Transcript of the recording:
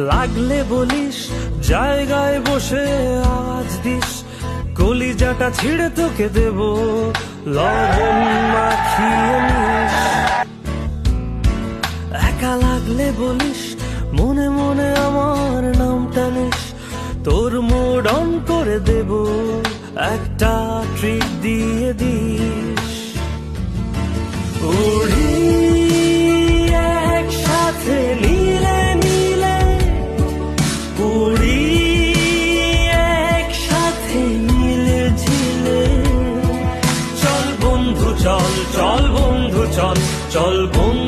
লাগলে বলিস, জায়গায় বসে আওয়াজ দিস, কলিজাটা ছিঁড়ে তোকে দেব, লবণ মাখিয়ে নিস। একা লাগলে বলিস, মনে মনে আমার নামটা নিস, তোর মুড অন করে দেব, একটা ট্রিট দিয়ে দিস। উড়ি একসাথে নীলে নীলে, উড়ি একসাথে নীলে ঝিলে। চল বন্ধু চল, চল বন্ধু চল, চল বন্ধু